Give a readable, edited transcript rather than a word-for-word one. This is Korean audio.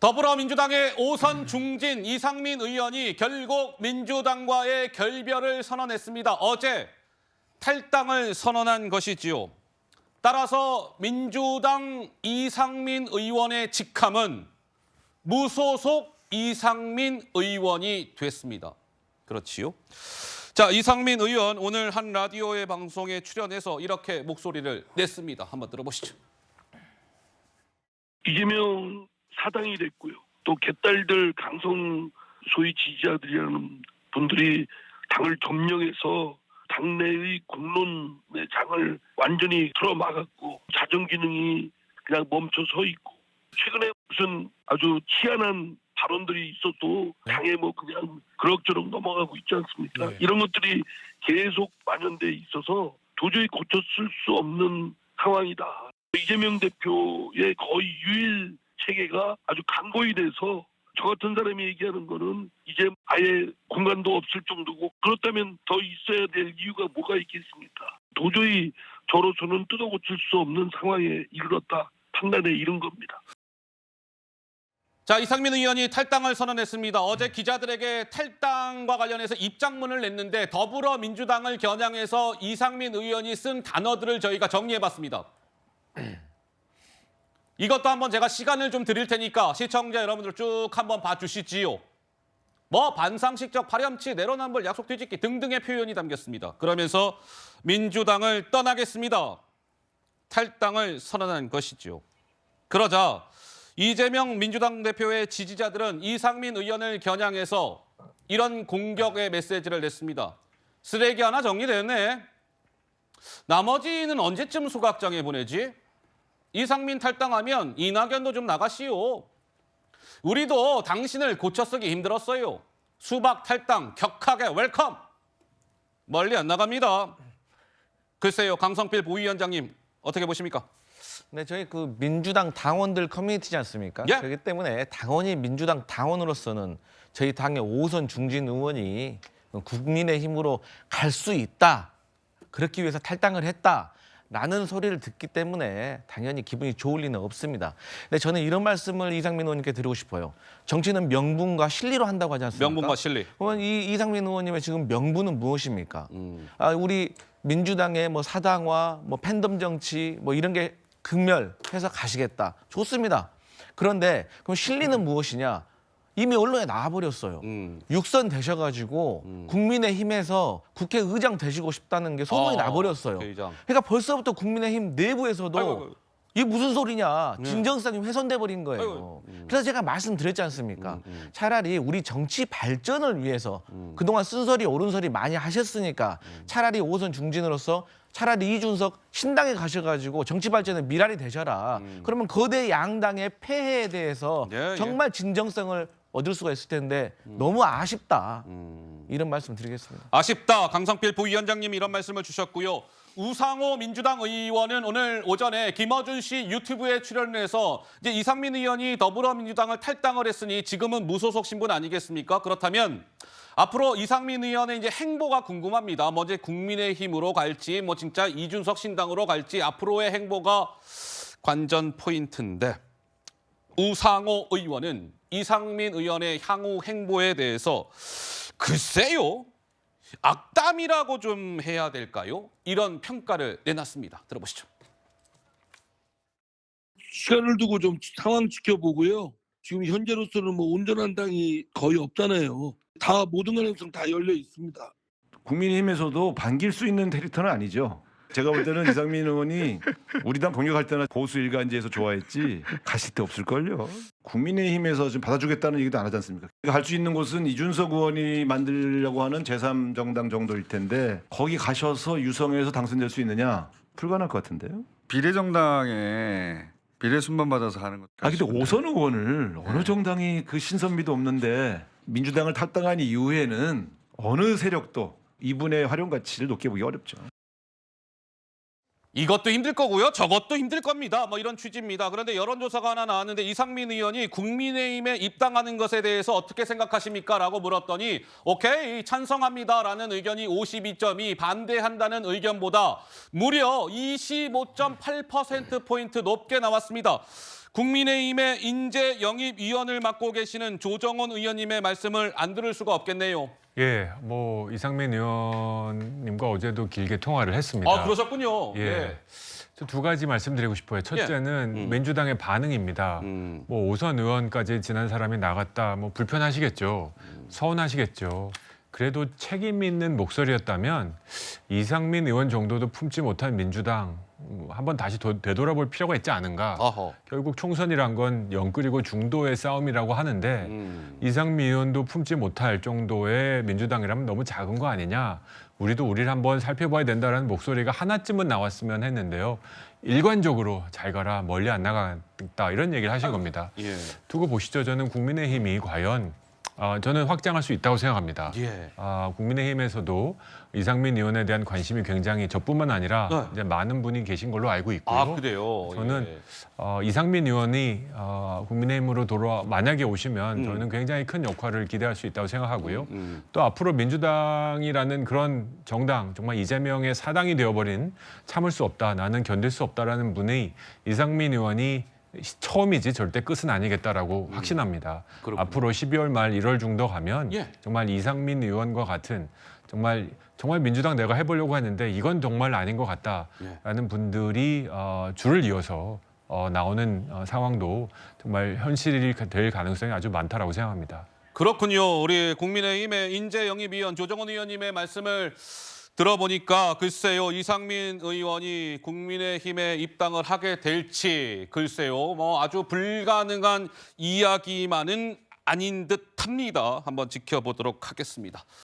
더불어민주당의 5선 중진 이상민 의원이 결국 민주당과의 결별을 선언했습니다. 어제 탈당을 선언한 것이지요. 따라서 민주당 이상민 의원의 직함은 무소속 이상민 의원이 됐습니다. 그렇지요. 자, 이상민 의원 오늘 한 라디오의 방송에 출연해서 이렇게 목소리를 냈습니다. 한번 들어보시죠. 이재명 사당이 됐고요. 또 개딸들 강성 소위 지지자들이라는 분들이 당을 점령해서 당내의 공론의 장을 완전히 틀어막았고 자정 기능이 그냥 멈춰 서 있고 최근에 무슨 아주 희한한 발언들이 있어도 당에 뭐 그냥 그럭저럭 넘어가고 있지 않습니까? 네. 이런 것들이 계속 만연돼 있어서 도저히 고쳤을 수 없는 상황이다. 이재명 대표의 거의 유일 체계가 아주 강고히 돼서 저 같은 사람이 얘기하는 거는 이제 아예 공간도 없을 정도고 그렇다면 더 있어야 될 이유가 뭐가 있겠습니까? 도저히 저로서는 뜯어 고칠 수 없는 상황에 이르렀다 판단에 이른 겁니다. 자, 이상민 의원이 탈당을 선언했습니다. 어제 기자들에게 탈당과 관련해서 입장문을 냈는데 더불어민주당을 겨냥해서 이상민 의원이 쓴 단어들을 저희가 정리해봤습니다. 이것도 한번 제가 시간을 좀 드릴 테니까 시청자 여러분들 쭉 한번 봐주시지요. 뭐 반상식적 파렴치, 내로남불, 약속 뒤집기 등등의 표현이 담겼습니다. 그러면서 민주당을 떠나겠습니다. 탈당을 선언한 것이지요. 그러자 이재명 민주당 대표의 지지자들은 이상민 의원을 겨냥해서 이런 공격의 메시지를 냈습니다. 쓰레기 하나 정리됐네. 나머지는 언제쯤 소각장에 보내지? 이상민 탈당하면 이낙연도 좀 나가시오. 우리도 당신을 고쳐쓰기 힘들었어요. 수박 탈당 격하게 웰컴. 멀리 안 나갑니다. 글쎄요, 강성필 부위원장님 어떻게 보십니까? 네, 저희 그 민주당 당원들 커뮤니티지 않습니까? 예? 그렇기 때문에 당원이 민주당 당원으로서는 저희 당의 5선 중진 의원이 국민의힘으로 갈 수 있다. 그렇기 위해서 탈당을 했다라는 소리를 듣기 때문에 당연히 기분이 좋을 리는 없습니다. 근데 저는 이런 말씀을 이상민 의원님께 드리고 싶어요. 정치는 명분과 실리로 한다고 하지 않습니까? 명분과 실리. 그러면 이 이상민 의원님의 지금 명분은 무엇입니까? 우리 민주당의 뭐 사당화, 뭐 팬덤 정치, 뭐 이런 게 극멸해서 가시겠다. 좋습니다. 그런데 그럼 실리는 무엇이냐? 이미 언론에 나와버렸어요. 육선 되셔가지고 국민의힘에서 국회의장 되시고 싶다는 게 소문이 나버렸어요. 국회의장. 그러니까 벌써부터 국민의힘 내부에서도 아이고. 이게 무슨 소리냐. 진정성이 훼손돼 버린 거예요. 아이고. 그래서 제가 말씀드렸지 않습니까? 차라리 우리 정치 발전을 위해서 그동안 쓴소리 옳은소리 많이 하셨으니까 차라리 5선 중진으로서 차라리 이준석 신당에 가셔가지고 정치 발전에 미랄이 되셔라. 그러면 거대 양당의 폐해에 대해서 예, 예. 정말 진정성을 얻을 수가 있을 텐데 너무 아쉽다. 이런 말씀 드리겠습니다. 아쉽다. 강성필 부위원장님이 이런 말씀을 주셨고요. 우상호 민주당 의원은 오늘 오전에 김어준 씨 유튜브에 출연해서 이제 이상민 의원이 더불어민주당을 탈당을 했으니 지금은 무소속 신분 아니겠습니까? 그렇다면 앞으로 이상민 의원의 이제 행보가 궁금합니다. 뭐 이제 국민의힘으로 갈지, 뭐 진짜 이준석 신당으로 갈지 앞으로의 행보가 관전 포인트인데 우상호 의원은 이상민 의원의 향후 행보에 대해서 글쎄요. 악담이라고 좀 해야 될까요? 이런 평가를 내놨습니다. 들어보시죠. 시간을 두고 좀 상황 지켜보고요. 지금 현재로서는 뭐 온전한 당이 거의 없잖아요. 다 모든 가능성 다 열려 있습니다. 국민의힘에서도 반길 수 있는 캐릭터는 아니죠. 제가 볼 때는 이상민 의원이 우리 당 공격할 때는 보수 일간지에서 좋아했지 가실 데 없을걸요. 국민의힘에서 좀 받아주겠다는 얘기도 안 하지 않습니까? 갈 수 있는 곳은 이준석 의원이 만들려고 하는 제3정당 정도일 텐데 거기 가셔서 유성에서 당선될 수 있느냐? 불가능할 것 같은데요. 비례정당에 비례 순번 받아서 하는 것. 근데 5선 의원을 어느 정당이 그 신선미도 없는데 민주당을 탈당한 이후에는 어느 세력도 이분의 활용 가치를 높게 보기 어렵죠. 이것도 힘들 거고요. 저것도 힘들 겁니다. 뭐 이런 취지입니다. 그런데 여론조사가 하나 나왔는데 이상민 의원이 국민의힘에 입당하는 것에 대해서 어떻게 생각하십니까? 라고 물었더니 오케이 찬성합니다라는 의견이 52.2, 반대한다는 의견보다 무려 25.8%포인트 높게 나왔습니다. 국민의힘의 인재 영입위원을 맡고 계시는 조정원 의원님의 말씀을 안 들을 수가 없겠네요. 예, 뭐 이상민 의원님과 어제도 길게 통화를 했습니다. 아, 그러셨군요. 예. 저 두 가지 말씀드리고 싶어요. 첫째는 민주당의 반응입니다. 뭐 오선 의원까지 지난 사람이 나갔다, 뭐 불편하시겠죠. 서운하시겠죠. 그래도 책임 있는 목소리였다면 이상민 의원 정도도 품지 못한 민주당 한번 다시 되돌아볼 필요가 있지 않은가. 어허. 결국 총선이란 건 영 그리고 중도의 싸움이라고 하는데 이상민 의원도 품지 못할 정도의 민주당이라면 너무 작은 거 아니냐. 우리도 우리를 한번 살펴봐야 된다는 목소리가 하나쯤은 나왔으면 했는데요. 일관적으로 잘 가라, 멀리 안 나가겠다 이런 얘기를 하신 겁니다. 예. 두고 보시죠. 저는 국민의힘이 과연 저는 확장할 수 있다고 생각합니다. 예. 국민의힘에서도 이상민 의원에 대한 관심이 굉장히 저뿐만 아니라 네. 이제 많은 분이 계신 걸로 알고 있고요. 아, 그래요. 저는 예. 이상민 의원이 국민의힘으로 만약에 오시면 저는 굉장히 큰 역할을 기대할 수 있다고 생각하고요. 또 앞으로 민주당이라는 그런 정당, 정말 이재명의 사당이 되어버린 참을 수 없다, 나는 견딜 수 없다라는 분이 이상민 의원이 처음이지 절대 끝은 아니겠다라고 확신합니다. 그렇군요. 앞으로 12월 말 1월 중도 가면 예. 정말 이상민 의원과 같은 정말 민주당 내가 해보려고 했는데 이건 정말 아닌 것 같다라는 분들이 줄을 이어서 나오는 상황도 정말 현실이 될 가능성이 아주 많다라고 생각합니다. 그렇군요. 우리 국민의힘의 인재 영입위원 조정원 의원님의 말씀을 들어보니까 글쎄요, 이상민 의원이 국민의힘에 입당을 하게 될지 글쎄요, 뭐 아주 불가능한 이야기만은 아닌 듯합니다. 한번 지켜보도록 하겠습니다.